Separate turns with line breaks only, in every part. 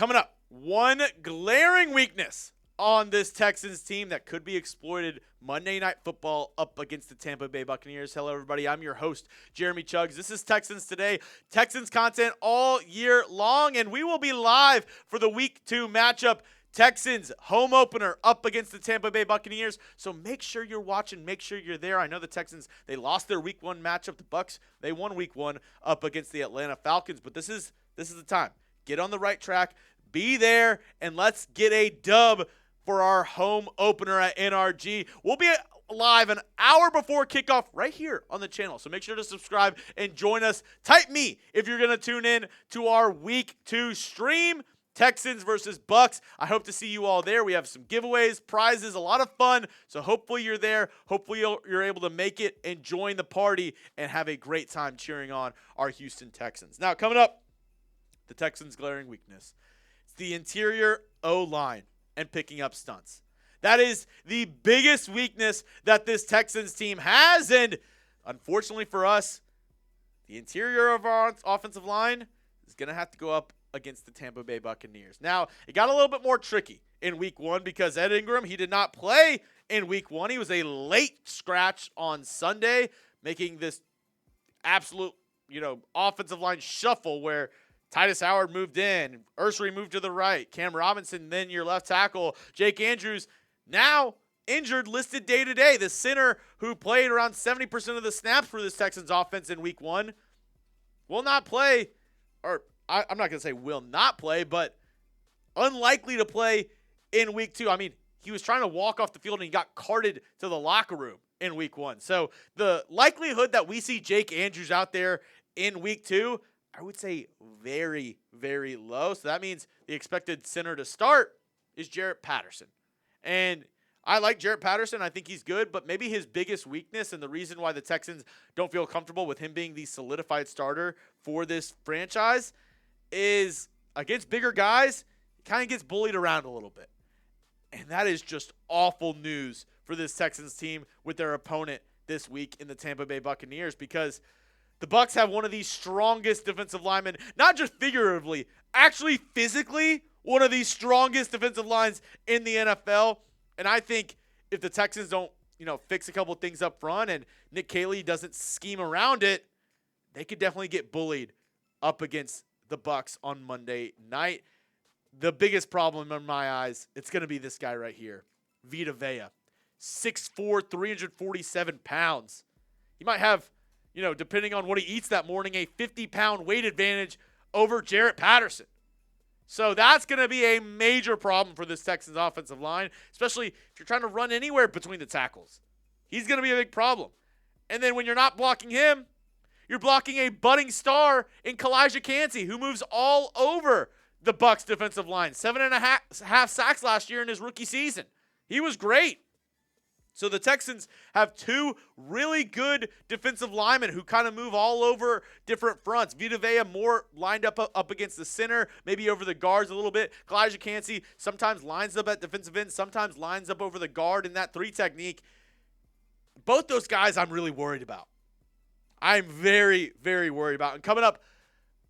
Coming up, one glaring weakness on this Texans team that could be exploited Monday Night Football up against the Tampa Bay Buccaneers. Hello, everybody. I'm your host, Jeremy Chuggs. This is Texans Today. Texans content all year long, and we will be live for the Week 2 matchup. Texans home opener up against the Tampa Bay Buccaneers. So make sure you're watching. Make sure you're there. I know the Texans, they lost their Week 1 matchup. The Bucs, they won Week 1 up against the Atlanta Falcons. But this is the time. Get on the right track. Be there, and let's get a dub for our home opener at NRG. We'll be live an hour before kickoff right here on the channel. So make sure to subscribe and join us. Type me if you're going to tune in to our Week 2 stream. Texans versus Bucs. I hope to see you all there. We have some giveaways, prizes, a lot of fun. So hopefully you're there. Hopefully you're able to make it and join the party and have a great time cheering on our Houston Texans. Now, coming up, the Texans' glaring weakness. It's the interior O-line and picking up stunts. That is the biggest weakness that this Texans team has. And unfortunately for us, the interior of our offensive line is going to have to go up against the Tampa Bay Buccaneers. Now, it got a little bit more tricky in Week 1 because Ed Ingram, he did not play in Week 1. He was a late scratch on Sunday, making this absolute, offensive line shuffle where Titus Howard moved in, Ursery moved to the right, Cam Robinson, then your left tackle, Jake Andrews, now injured, listed day-to-day. The center who played around 70% of the snaps for this Texans offense in Week 1 will not play, or I'm not going to say will not play, but unlikely to play in Week 2. I mean, he was trying to walk off the field and he got carted to the locker room in Week 1. So the likelihood that we see Jake Andrews out there in Week 2, I would say very, very low. So that means the expected center to start is Jarrett Patterson. And I like Jarrett Patterson. I think he's good, but maybe his biggest weakness and the reason why the Texans don't feel comfortable with him being the solidified starter for this franchise is against bigger guys, he kind of gets bullied around a little bit. And that is just awful news for this Texans team with their opponent this week in the Tampa Bay Buccaneers, because the Bucs have one of the strongest defensive linemen, not just figuratively, actually physically, one of the strongest defensive lines in the NFL. And I think if the Texans don't, fix a couple things up front and Nick Caley doesn't scheme around it, they could definitely get bullied up against the Bucs on Monday night. The biggest problem in my eyes, it's going to be this guy right here, Vita Vea, 6'4", 347 pounds. He might have, depending on what he eats that morning, a 50-pound weight advantage over Jarrett Patterson. So that's going to be a major problem for this Texans offensive line, especially if you're trying to run anywhere between the tackles. He's going to be a big problem. And then when you're not blocking him, you're blocking a budding star in Kalijah Kancey, who moves all over the Bucs defensive line. 7.5 sacks last year in his rookie season. He was great. So the Texans have two really good defensive linemen who kind of move all over different fronts. Vita Vea more lined up against the center, maybe over the guards a little bit. Kalijah Kancey sometimes lines up at defensive end, sometimes lines up over the guard in that 3 technique. Both those guys I'm really worried about. I'm very, very worried about. And coming up,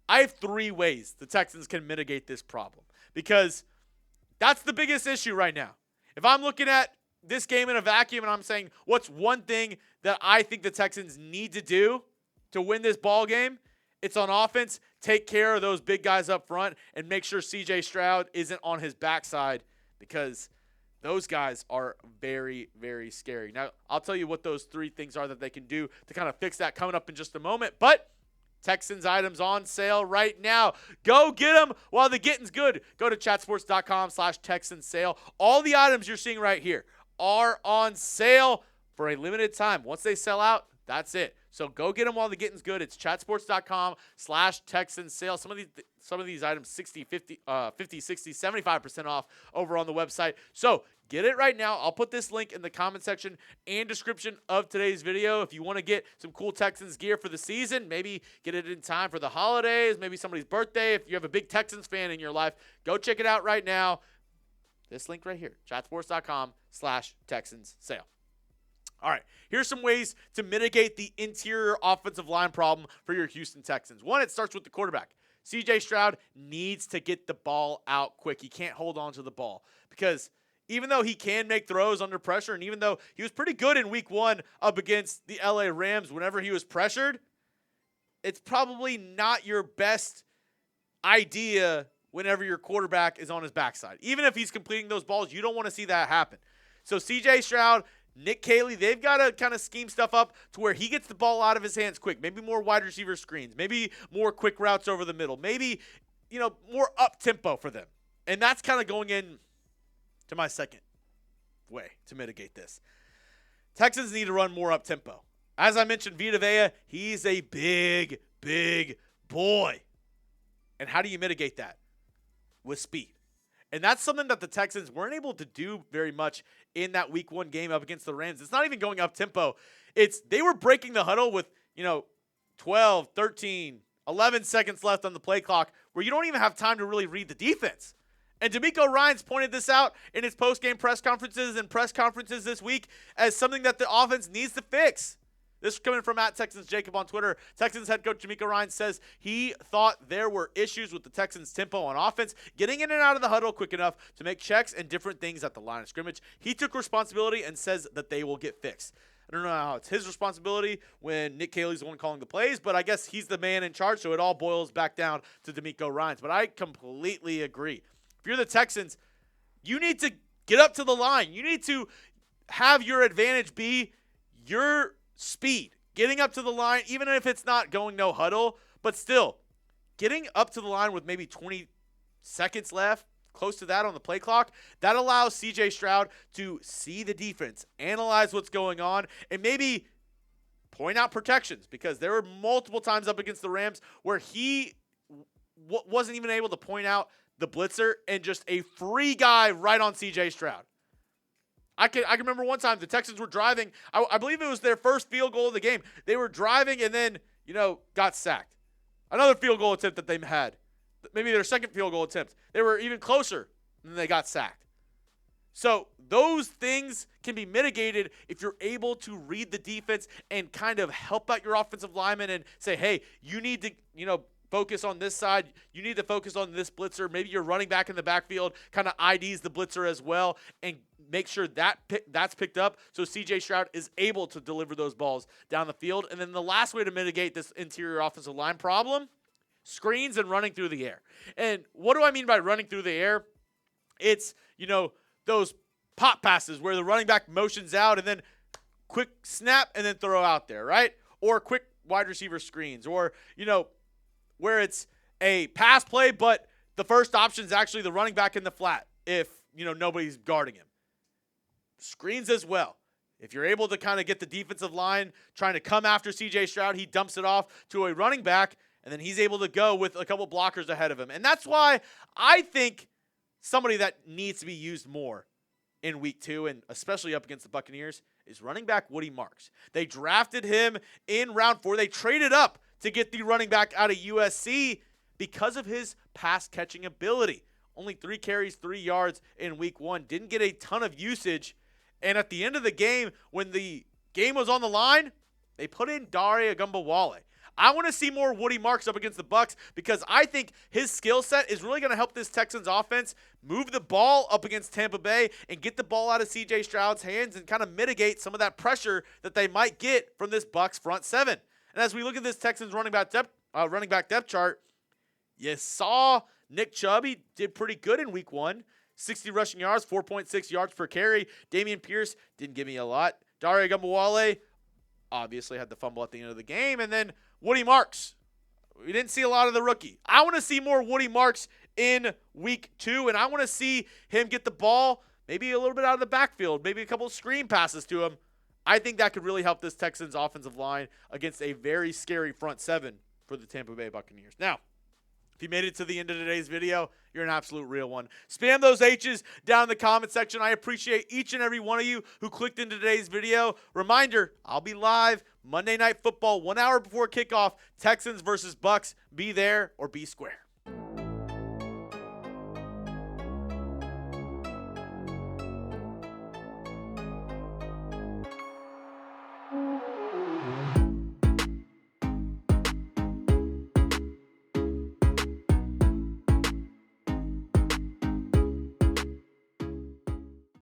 I have 3 ways the Texans can mitigate this problem, because that's the biggest issue right now. If I'm looking at this game in a vacuum and I'm saying what's one thing that I think the Texans need to do to win this ball game, it's on offense, take care of those big guys up front and make sure CJ Stroud isn't on his backside, because those guys are very, very scary. Now, I'll tell you what those 3 things are that they can do to kind of fix that coming up in just a moment. But Texans items on sale right now. Go get them while the getting's good. Go to chatsports.com/Texans sale. All the items you're seeing right here are on sale for a limited time. Once they sell out, that's it. So go get them while the getting's good. It's chatsports.com/Texans sale. Some of these items 60, 50, 60, 75% off over on the website. So get it right now. I'll put this link in the comment section and description of today's video. If you want to get some cool Texans gear for the season, maybe get it in time for the holidays, maybe somebody's birthday. If you have a big Texans fan in your life, go check it out right now. This link right here, chatsports.com/Texans sale. All right, here's some ways to mitigate the interior offensive line problem for your Houston Texans. One, it starts with the quarterback. CJ Stroud needs to get the ball out quick. He can't hold on to the ball because even though he can make throws under pressure, and even though he was pretty good in week 1 up against the LA Rams whenever he was pressured, it's probably not your best idea whenever your quarterback is on his backside. Even if he's completing those balls, you don't want to see that happen. So CJ Stroud, Nick Caley, they've got to kind of scheme stuff up to where he gets the ball out of his hands quick. Maybe more wide receiver screens. Maybe more quick routes over the middle. Maybe, more up-tempo for them. And that's kind of going in to my second way to mitigate this. Texans need to run more up-tempo. As I mentioned, Vita Vea, he's a big, big boy. And how do you mitigate that? With speed. And that's something that the Texans weren't able to do very much in that week 1 game up against the Rams. It's not even going up tempo. They were breaking the huddle with, 12, 13, 11 seconds left on the play clock where you don't even have time to really read the defense. And DeMeco Ryans pointed this out in his post-game press conferences and press conferences this week as something that the offense needs to fix. This is coming from @TexansJacob on Twitter. Texans head coach DeMeco Ryans says he thought there were issues with the Texans' tempo on offense, getting in and out of the huddle quick enough to make checks and different things at the line of scrimmage. He took responsibility and says that they will get fixed. I don't know how it's his responsibility when Nick Caley's the one calling the plays, but I guess he's the man in charge, so it all boils back down to DeMeco Ryans. But I completely agree. If you're the Texans, you need to get up to the line. You need to have your advantage be your speed, getting up to the line, even if it's not going no huddle, but still getting up to the line with maybe 20 seconds left, close to that on the play clock, that allows CJ Stroud to see the defense, analyze what's going on, and maybe point out protections, because there were multiple times up against the Rams where he wasn't even able to point out the blitzer and just a free guy right on CJ Stroud. I can remember one time the Texans were driving. I believe it was their first field goal of the game. They were driving and then, got sacked. Another field goal attempt that they had. Maybe their second field goal attempt. They were even closer and then they got sacked. So those things can be mitigated if you're able to read the defense and kind of help out your offensive linemen and say, hey, you need to, focus on this side. You need to focus on this blitzer. Maybe your running back in the backfield kind of IDs the blitzer as well and make sure that's picked up so CJ Stroud is able to deliver those balls down the field. And then the last way to mitigate this interior offensive line problem, screens and running through the air. And what do I mean by running through the air? It's, those pop passes where the running back motions out and then quick snap and then throw out there, right? Or quick wide receiver screens or, where it's a pass play, but the first option is actually the running back in the flat if, nobody's guarding him. Screens as well. If you're able to kind of get the defensive line trying to come after CJ Stroud, he dumps it off to a running back, and then he's able to go with a couple blockers ahead of him. And that's why I think somebody that needs to be used more in week 2, and especially up against the Buccaneers, is running back Woody Marks. They drafted him in round 4. They traded up to get the running back out of USC because of his pass catching ability. Only 3 carries, 3 yards in week 1. Didn't get a ton of usage. And at the end of the game, when the game was on the line, they put in Dare Ogunbowale. I want to see more Woody Marks up against the Bucs because I think his skill set is really going to help this Texans offense move the ball up against Tampa Bay and get the ball out of CJ Stroud's hands and kind of mitigate some of that pressure that they might get from this Bucs front 7. And as we look at this Texans running back depth chart, you saw Nick Chubb. He did pretty good in week 1. 60 rushing yards, 4.6 yards per carry. Dameon Pierce didn't give me a lot. Dare Ogunbowale obviously had the fumble at the end of the game. And then Woody Marks. We didn't see a lot of the rookie. I want to see more Woody Marks in week 2, and I want to see him get the ball maybe a little bit out of the backfield, maybe a couple of screen passes to him. I think that could really help this Texans offensive line against a very scary front 7 for the Tampa Bay Buccaneers. Now, if you made it to the end of today's video, you're an absolute real one. Spam those H's down in the comment section. I appreciate each and every one of you who clicked into today's video. Reminder, I'll be live Monday Night Football 1 hour before kickoff. Texans versus Bucs. Be there or be square.